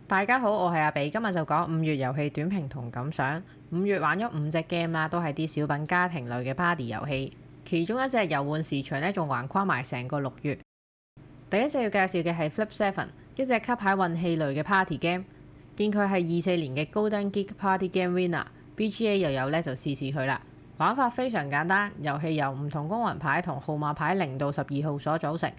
大家好，我係阿比，今日就講5月遊戲短評同感想。5月玩咗5隻 game 啦，都係啲小品家庭類嘅 party 遊戲。其中一隻遊玩時長呢，仲橫跨埋成個6月。第一隻要介紹嘅係 Flip 7，一隻吸牌運氣類嘅 party game。見佢係24年嘅 Golden Geek Party Game Winner，BGA 又有呢，就試試佢啦。玩法非常簡單，遊戲由唔同公文牌同號碼牌0到12號所組成。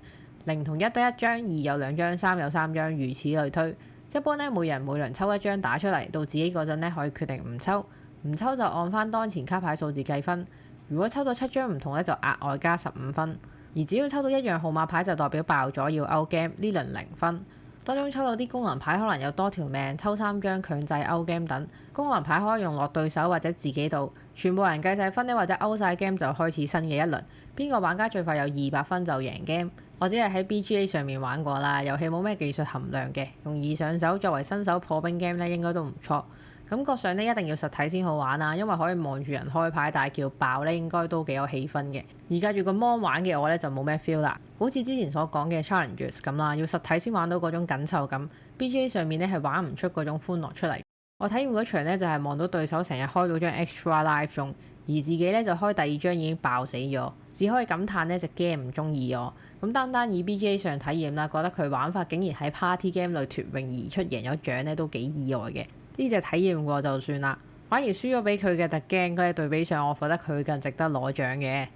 0同1得1張，2有2張，3有3張，如此類推。一般呢，每人每輪抽一張打出嚟，到自己嗰陣呢，可以決定唔抽，唔抽就按翻當前卡牌數字計分。如果抽到7張唔同呢，就額外加15分。而只要抽到一樣號碼牌就代表爆咗要 out game，呢輪0分。當中抽到啲功能牌可能有多條命，抽3張強制 out game 等。功能牌可以用落對手或者自己度，全部人計晒分呢，或者 out 晒 game 就開始新嘅一輪。邊個玩家最快有200分就贏 game。我只係喺 BGA 上面玩過啦，遊戲冇咩技術含量嘅，容易上手，作為新手破冰 game 呢應該都唔錯。感覺上呢一定要實體先好玩啦，因為可以望住人開牌大叫爆呢，應該都幾有氣氛嘅。而隔住個 mon 玩嘅我呢，就冇咩 feel 啦，好似之前所講嘅 challenges 咁啦，要實體先玩到嗰種緊湊感。BGA 上面呢係玩唔出嗰種歡樂出嚟。我體驗嗰場呢就係望到對手成日開到張 extra life 用，而自己呢就開第2張已經爆死咗，只可以感嘆呢隻 game 唔中意我。咁單單以 BGA 上體驗啦，覺得佢玩法竟然喺 party game 裏脫穎而出，贏咗獎呢都幾意外嘅。呢隻體驗過就算啦，反而輸咗俾佢嘅特 game 咧，對比上我覺得佢更值得攞獎嘅。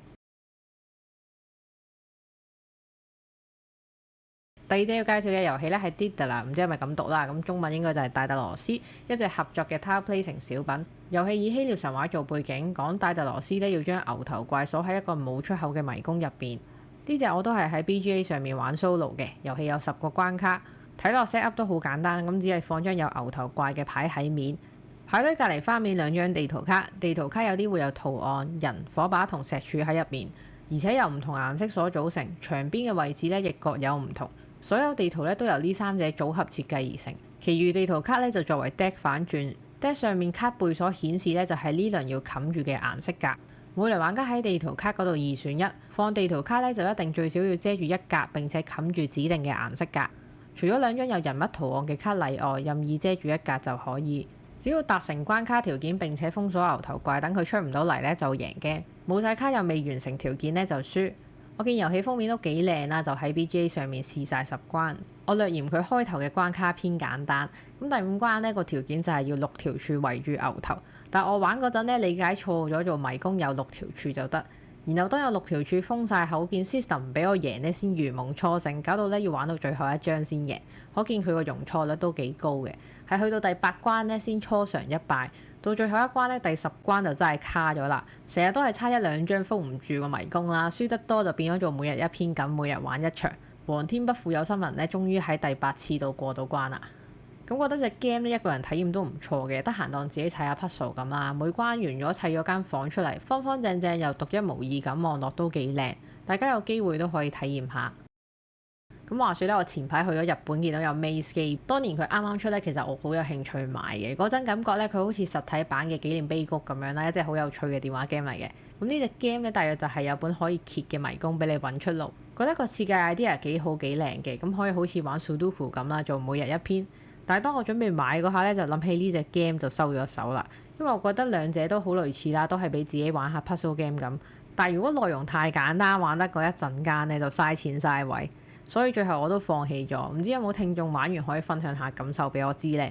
第二隻要介紹嘅遊戲呢係 Daedalus，唔知係咪咁讀啦，咁中文應該就係戴特羅斯，一隻合作嘅 tile placing 小品。遊戲以希臘神話做背景，講戴特羅斯呢要將牛頭怪鎖喺一個冇出口嘅迷宮入邊。呢隻我都係喺 BGA 上面玩 solo 嘅，遊戲有10個關卡，睇落 set up 都好簡單，咁只係放張有牛頭怪嘅牌喺面，牌堆隔離翻面2張地圖卡，地圖卡有啲會有圖案、人、火把同石柱喺入面，而且由唔同顏色所組成，牆邊嘅位置呢亦各有唔同。所有地圖呢都由呢3者組合設計而成，其餘地圖卡呢就作為 deck 反轉，deck 上面卡背所顯示呢就係呢輪要冚住嘅顏色格。每輪玩家喺地圖卡嗰度2選1，放地圖卡呢就一定最少要遮住1格並且冚住指定嘅顏色格，除咗2張有人物圖案嘅卡例外，任意遮住1格就可以。只要達成關卡條件並且封鎖牛頭怪，等佢出唔到嚟呢就贏嘅，冇晒卡又未完成條件呢就輸。我見遊戲封面都幾靚啦，就喺 BGA 上面試晒10關。我略嫌佢開頭嘅關卡偏簡單，咁第5關呢個條件就係要6條柱圍住牛頭，但我玩嗰陣呢理解錯咗，做迷宮有6條柱就得。然後當有6條柱封晒口，見 system 唔俾我贏呢先如夢初醒，搞到呢要玩到最後一張先贏。可見佢個容錯率都幾高嘅，係去到第8關呢先初嘗一敗。到最後一關呢，第10關就真係卡咗啦，成日都係差1-2張封唔住個迷宮啦，輸得多就變咗做每日一篇咁，每日玩一場。皇天不負有心人呢，終於喺第8次度過到關啦。咁覺得隻 game 呢一個人體驗都唔錯嘅，得閒當自己砌下 puzzle 咁啦。每關完咗砌咗間房出嚟，方方正正又獨一無二咁，望落都幾靚。大家有機會都可以體驗下。咁話說咧，我前排去咗日本，見到有 Maze Game，當年佢啱啱出咧，其實我好有興趣買嘅。嗰陣感覺咧，佢好似實體版嘅紀念碑谷咁樣啦，一隻好有趣嘅電話 game 嚟嘅。咁呢隻 game 咧，大約就係有本可以揭嘅迷宮俾你揾出路。覺得個設計 idea 幾好幾靚嘅，咁可以好似玩 Sudoku 咁啦，做每日一篇。但係當我準備買嗰下咧，就諗起呢隻 game 就收咗手啦，因為我覺得兩者都好類似啦，都係俾自己玩下 puzzle game 咁。但係如果內容太簡單，玩得嗰一陣間咧就嘥錢嘥位。所以最後我都放棄咗，唔知有冇聽眾玩完可以分享下感受俾我知呢？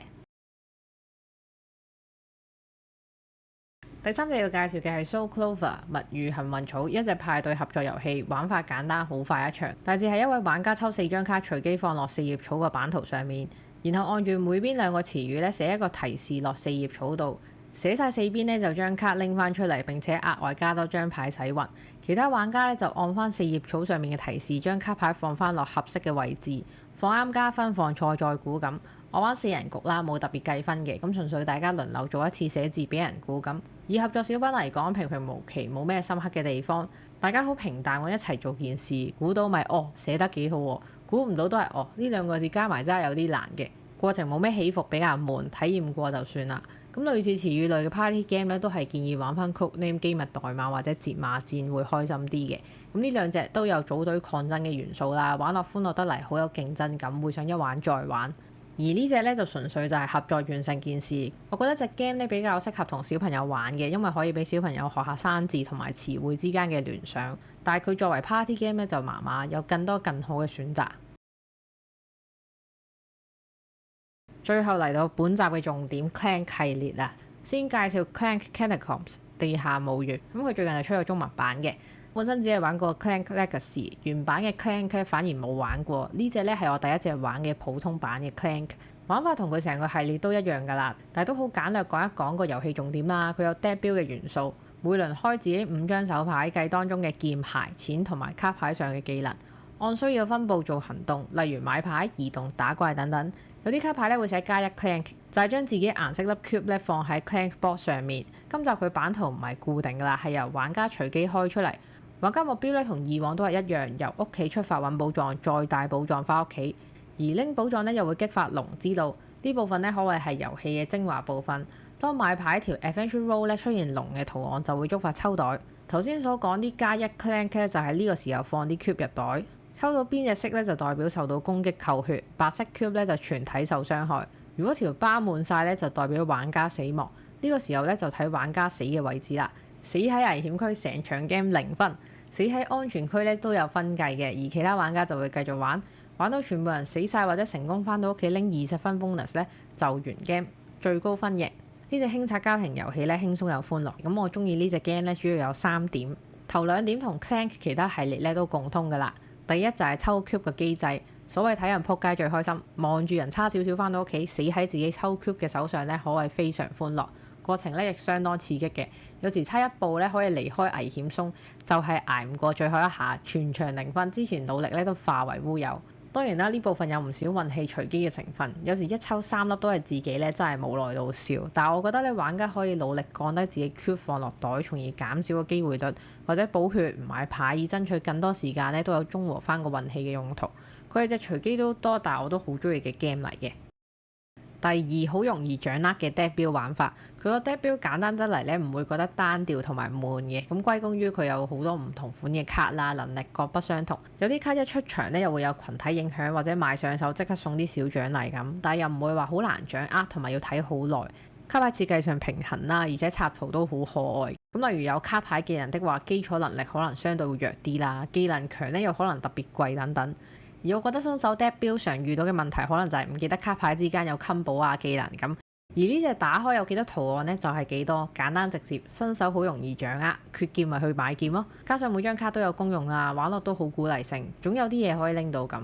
第3隻要介紹嘅係 Soul Clover 蜜語幸運草，一隻派對合作遊戲，玩法簡單，好快一場。大致係一位玩家抽4張卡，隨機放落4葉草個版圖上面，然後按住每邊2個詞語咧寫一個提示落4葉草度。寫晒4邊呢，就將卡拎翻出嚟，並且額外加多張牌洗運。其他玩家呢，就按翻4葉草上面嘅提示，將卡牌放翻落合適嘅位置，放啱加分，放錯再估咁。我玩4人局啦，冇特別計分嘅，咁純粹大家輪流做一次寫字俾人估咁。以合作小品嚟講，平平無奇，冇咩深刻嘅地方，大家好平淡咁一齊做件事，估到咪寫得幾好喎，估唔到都係呢2個字加埋真係有啲難嘅。過程冇咩起伏，比較悶，體驗過就算啦。咁類似詞語類嘅 party game 咧，都係建議玩翻 Codename 機密代碼或者捷馬戰會開心啲嘅。咁呢2隻都有組隊抗爭嘅元素啦，玩落歡樂得嚟，好有競爭感，會想一玩再玩。而呢隻咧就純粹就係合作完成件事。我覺得隻 game 咧比較適合同小朋友玩嘅，因為可以俾小朋友學下生字同埋詞彙之間嘅聯想。但係佢作為 party game 咧就麻麻，有更多更好嘅選擇。最後嚟到本集嘅重點 Clank 系列啦，先介紹 Clank Catacombs 地下墓穴。咁佢最近就出咗中文版嘅，本身只係玩過 Clank Legacy， 原版嘅 Clank 咧反而冇玩過。呢隻咧係我第一隻玩嘅普通版嘅 Clank， 玩法同佢成個系列都一樣㗎啦，但係都好簡略講一講個遊戲重點啦。佢有 dead build 嘅元素，每輪開自己5張手牌，計當中嘅劍、牌、錢同埋卡牌上嘅技能，按需要分佈做行動，例如買牌、移動、打怪等等。有啲卡牌咧會寫加1 Clank， 就係將自己顏色粒 cube 咧放喺 Clank box 上面。今集佢版圖唔係固定㗎啦，係由玩家隨機開出嚟。玩家目標咧同以往都係一樣，由屋企出發揾寶藏，再帶寶藏返屋企。而拎寶藏咧又會激發龍之路，呢部分咧可謂係遊戲嘅精華部分。當買牌條 Adventure Roll 咧出現龍嘅圖案，就會觸發抽袋。頭先所講啲加1 Clank 咧就喺呢個時候放啲 cube 入袋。抽到邊隻色咧就代表受到攻擊扣血，白色 cube 咧就全體受傷害。如果條巴滿晒咧就代表玩家死亡。呢個時候咧就睇玩家死嘅位置啦。死喺危險區成場 game 0分，死喺安全區咧都有分計嘅，而其他玩家就會繼續玩，玩到全部人死晒或者成功返到屋企拎20分 bonus 咧就完 game， 最高分贏。呢隻輕策家庭遊戲咧輕鬆又歡樂。咁我中意呢隻 game 咧主要有3點，頭2點同 Clank 其他系列咧都共通㗎啦。第一就係抽 cube 嘅機制，所謂睇人撲街最開心，望住人差少少返到屋企死喺自己抽 cube 嘅手上咧，可謂非常歡樂。過程咧亦相當刺激嘅，有時差一步咧可以離開危險鬆，就係捱唔過最後一下，全場0分，之前努力咧都化為烏有。當然啦，呢部分有唔少運氣隨機嘅成分，有時一抽3粒都係自己咧，真係無奈到笑。但係我覺得咧，玩家可以努力降低自己 cube 放落袋，從而減少個機會率，或者補血唔買牌，以爭取更多時間咧，都有中和翻個運氣嘅用途。佢係隻隨機都多，但係我都好中意嘅 game 嚟嘅。第二，好容易掌握嘅 dead build 玩法，佢個 dead build 簡單得嚟咧，唔會覺得單調同埋悶嘅。咁歸功於佢有好多唔同款嘅卡啦，能力各不相同。有啲卡一出場咧，又會有群體影響，或者買上手即刻送啲小獎勵咁，但係又唔會話好難掌握，同埋要睇好耐。卡牌設計上平衡啦，而且插圖都好可愛。咁例如有卡牌技能的話，基礎能力可能相對會弱啲啦，技能強咧又可能特別貴等等。而我覺得新手 dead build 常遇到嘅問題，可能就係唔記得卡牌之間有 combo 啊技能咁。而呢隻打開有幾多圖案呢？就係幾多，簡單直接，新手好容易掌握。缺劍咪去買劍咯，加上每張卡都有功用啊，玩落都好鼓勵性，總有啲嘢可以拎到咁。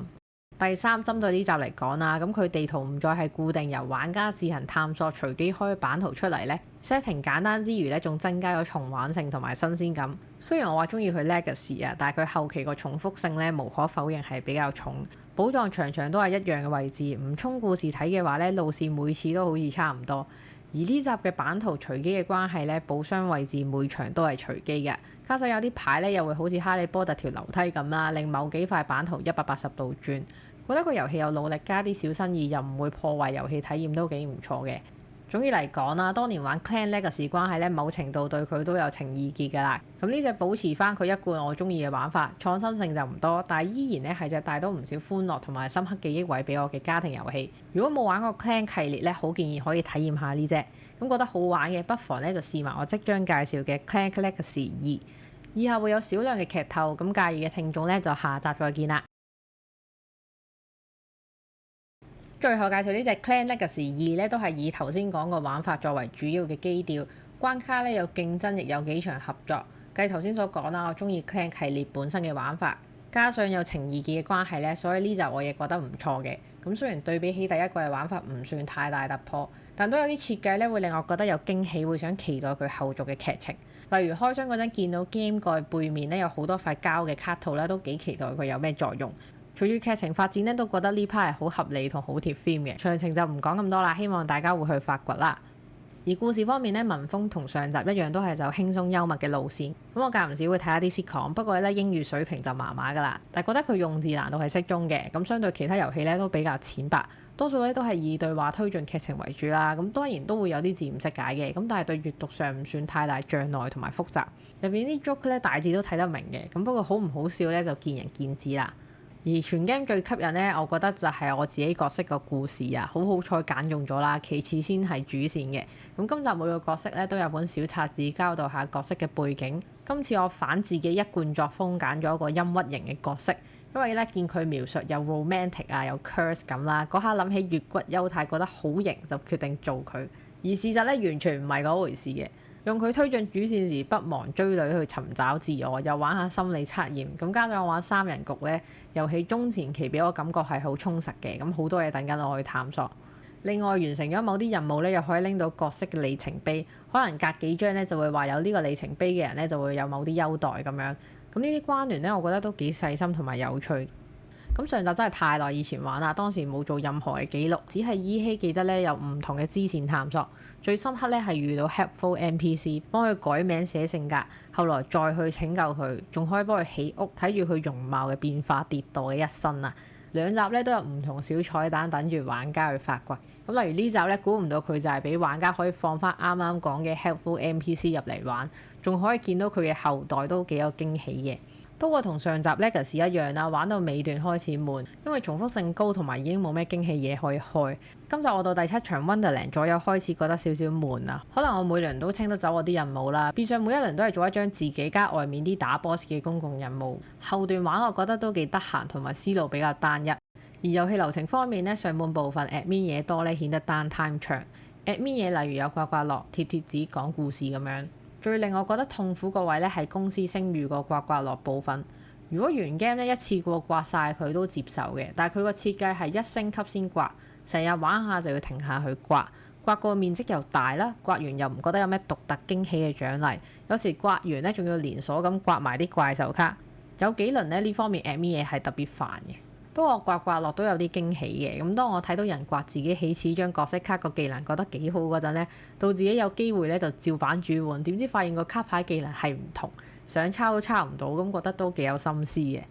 第三，針對呢集嚟講啦，咁佢地圖唔再係固定由玩家自行探索隨機開版圖出嚟呢， setting 簡單之餘呢，仲增加咗重玩性同埋新鮮感。雖然我話中意佢 Legacy 啊，但係佢後期個重複性呢，無可否認係比較重。寶藏場場都係一樣嘅位置，唔衝故事睇嘅話呢，路線每次都好似差唔多。而呢集嘅版圖隨機嘅關係呢，寶箱位置每場都係隨機嘅，加上有啲牌呢，又會好似哈利波特條樓梯咁啦，令某幾塊版圖180度轉。覺得個遊戲有努力加啲小新意，又唔會破壞遊戲體驗，都幾唔錯嘅。總之嚟講啦，當年玩 Clan Legacy 關係咧，某程度對佢都有情意結㗎啦。咁呢隻保持翻佢一貫我中意嘅玩法，創新性就唔多，但係依然咧係隻帶到唔少歡樂同埋深刻記憶位俾我嘅家庭遊戲。如果冇玩過 Clan 系列咧，好建議可以體驗下呢隻。咁覺得好玩嘅，不妨咧就試埋我即將介紹嘅 Clan Legacy 2。以下會有少量嘅劇透，咁介意嘅聽眾咧就下集再見啦。最後介紹呢隻 Clan Legacy 2咧，都係以頭先講個玩法作為主要嘅基調，關卡咧有競爭，亦有幾場合作。繼頭先所講啦，我中意 Clan 系列本身嘅玩法，加上有情意結嘅關係咧，所以呢集我亦覺得唔錯嘅。咁雖然對比起第一季嘅玩法唔算太大突破，但都有啲設計咧會令我覺得有驚喜，會想期待佢後續嘅劇情。例如開箱嗰陣見到 game 蓋背面咧有好多塊膠嘅卡套咧，都幾期待佢有咩作用。隨住劇情發展咧，都覺得呢 part 係好合理同好貼 theme 嘅。詳情就唔講咁多啦，希望大家會去發掘啦。而故事方面咧，文風同上集一樣，都係走輕鬆幽默嘅路線。咁我間唔時會睇下啲 sitcom，不過咧英語水平就麻麻噶啦。但係覺得佢用字難度係適中嘅，咁相對其他遊戲咧都比較淺白，多數咧都係以對話推進劇情為主啦。咁當然都會有啲字唔識解嘅，咁但係對閱讀上唔算太大障礙同埋複雜。入邊啲 joke 咧大致都睇得明嘅，咁不過好唔好笑咧就見仁見智啦。而而全 game 最吸引呢，我覺得就係我自己角色個故事啊，好彩揀中咗啦。其次先係主線嘅。咁今集每個角色咧都有本小冊子交代下角色嘅背景。今次我反自己一貫作風揀咗一個陰鬱型嘅角色，因為咧見佢描述有 romantic 啊，有 curse 咁啦，嗰下諗起月骨優太覺得好型，就決定做佢。而事實咧完全唔係嗰回事嘅。用佢推進主線時，不忘追女去尋找自我，又玩下心理測驗。咁加上我玩3人局咧，遊戲中前期俾我感覺係好充實嘅，咁好多嘢等緊我去探索。另外完成咗某啲任務咧，又可以拎到角色嘅里程碑，可能隔幾張咧就會話有呢個里程碑嘅人咧就會有某啲優待咁樣。咁呢啲關聯咧，我覺得都幾細心同埋有趣。咁上集真係太耐以前玩啦，當時冇做任何嘅記錄，只係依稀記得咧有唔同嘅支線探索。最深刻咧係遇到 helpful NPC， 幫佢改名寫性格，後來再去拯救佢，仲可以幫佢起屋，睇住佢容貌嘅變化跌墮嘅一生啊！兩集咧都有唔同小彩蛋等住玩家去發掘。咁例如呢集咧，估唔到佢就係俾玩家可以放翻啱啱講嘅 helpful NPC 入嚟玩，仲可以見到佢嘅後代，都幾有驚喜嘅。不過同上集 Legacy 一樣啦，玩到尾段開始悶，因為重複性高同埋已經冇咩驚喜嘢可以開。今集我到第7場 Wonderland 左右開始覺得少少悶啦，可能我每輪都清得走我啲任務啦，變相每一輪都係做一張自己加外面啲打 boss 嘅公共任務。後段玩我覺得都幾得閒，同埋思路比較單一。而遊戲流程方面呢，上半部分 admin 嘢多呢，顯得單 time 長。admin 嘢例如有刮刮樂、貼貼紙、講故事咁樣。最令我覺得痛苦個位咧係公司聲譽個刮刮樂部分。如果原 game 咧一次過刮晒佢都接受嘅，但係佢個設計係一升級先刮，成日玩下就要停下去刮，刮個面積又大啦，刮完又唔覺得有咩獨特驚喜嘅獎勵，有時刮完咧仲要連鎖咁刮埋啲怪獸卡，有幾輪咧呢方面 admin 嘢係特別煩嘅。不過刮刮樂都有啲驚喜嘅，咁當我睇到人刮自己起始張角色卡個技能覺得幾好嗰陣呢，到自己有機會咧就照版主換，點知發現個卡牌技能係唔同，想抄都抄唔到，咁覺得都幾有心思嘅。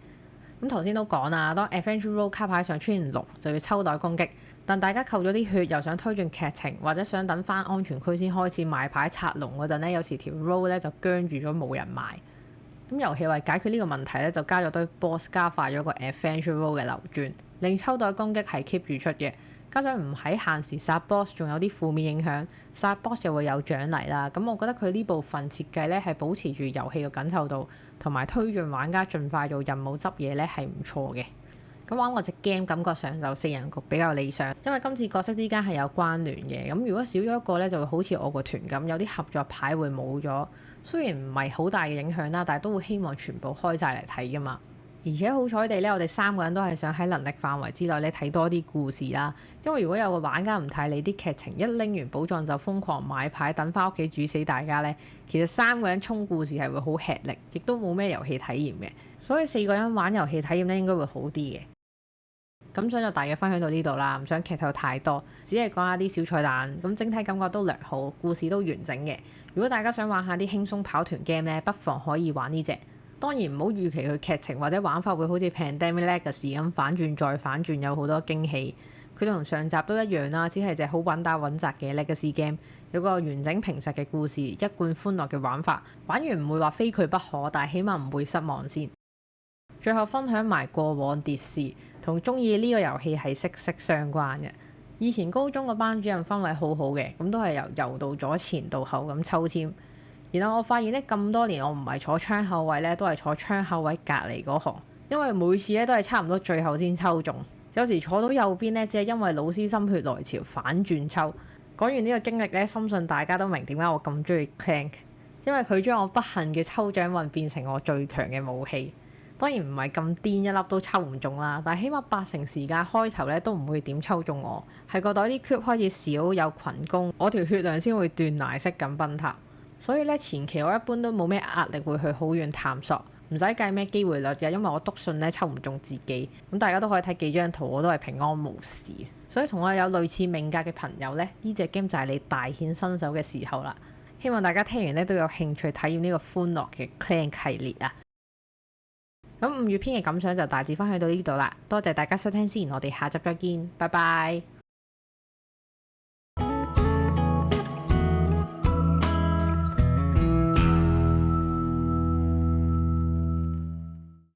咁頭先都講啦，當 Adventure Roll 卡牌上出現6就要抽袋攻擊，但大家扣咗啲血又想推進劇情，或者想等翻安全區先開始買牌拆龍嗰陣呢，有時條 roll 咧就僵住咗冇人買。咁遊戲為解決呢個問題咧，就加咗堆 boss 加快咗個 adventure roll 嘅流轉，令抽袋攻擊係 keep 住出嘅。加上唔喺限時殺 boss，仲有啲負面影響，殺 boss 又會有獎勵啦。咁我覺得佢呢部分設計咧係保持住遊戲嘅緊湊度，同埋推進玩家盡快做任務執嘢咧係唔錯嘅。咁玩我隻 game 感覺上就4人局比較理想，因為今次角色之間係有關聯嘅。咁如果少咗一個咧，就會好似我個團咁，有啲合作牌會冇咗。雖然唔係好大嘅影響啦，但係都會希望全部開晒嚟睇噶嘛。而且好彩地咧，我哋3個人都係想喺能力範圍之內咧睇多啲故事啦。因為如果有個玩家唔太理啲劇情，一拎完寶藏就瘋狂買牌等翻屋企煮死大家咧，其實3個人衝故事係會好吃力，亦都冇咩遊戲體驗嘅。所以4個人玩遊戲體驗咧應該會好啲嘅。咁所以就大約分享到呢度啦，唔想劇透太多，只係講下啲小彩蛋。咁整體感覺都良好，故事都完整嘅。如果大家想玩下啲輕鬆跑團 game 咧，不妨可以玩呢隻。當然唔好預期佢劇情或者玩法會好似 Pandemic Legacy 咁反轉再反轉，有好多驚喜。佢同上集都一樣啦，只係隻好穩打穩紮嘅 Legacy game，有個完整平實嘅故事，一貫歡樂嘅玩法。玩完唔會話非佢不可，但係起碼唔會失望先。最後分享埋過往跌事，同中意呢個遊戲係息息相關嘅。以前高中個班主任氛圍好好嘅，咁都係由右到左前到後咁抽籤。然後我發現咧，咁多年我唔係坐窗口位咧，都係坐窗口位隔離嗰行，因為每次咧都係差唔多最後先抽中。有時坐到右邊咧，只係因為老師心血來潮反轉抽。講完呢個經歷咧，深信大家都明點解我咁中意 Clank， 因為佢將我不幸嘅抽獎運變成我最強嘅武器。當然唔係咁癲一粒都抽唔中啦，但係起碼80%時間開頭咧都唔會點抽中我，係個袋啲 cube 開始少有群攻，我條血量先會斷崖式咁崩塌。所以咧前期我一般都冇咩壓力會去好遠探索，唔使計咩機會率嘅，因為我篤信咧抽唔中自己。咁大家都可以睇幾張圖，我都係平安無事。所以同我有類似命格嘅朋友咧，呢隻 game 就係你大顯身手嘅時候啦。希望大家聽完咧都有興趣體驗呢個歡樂嘅 Clank 系列啊！咁5月篇嘅感想就大致分享到呢度啦，多謝大家收聽先，我哋下集再見，拜拜。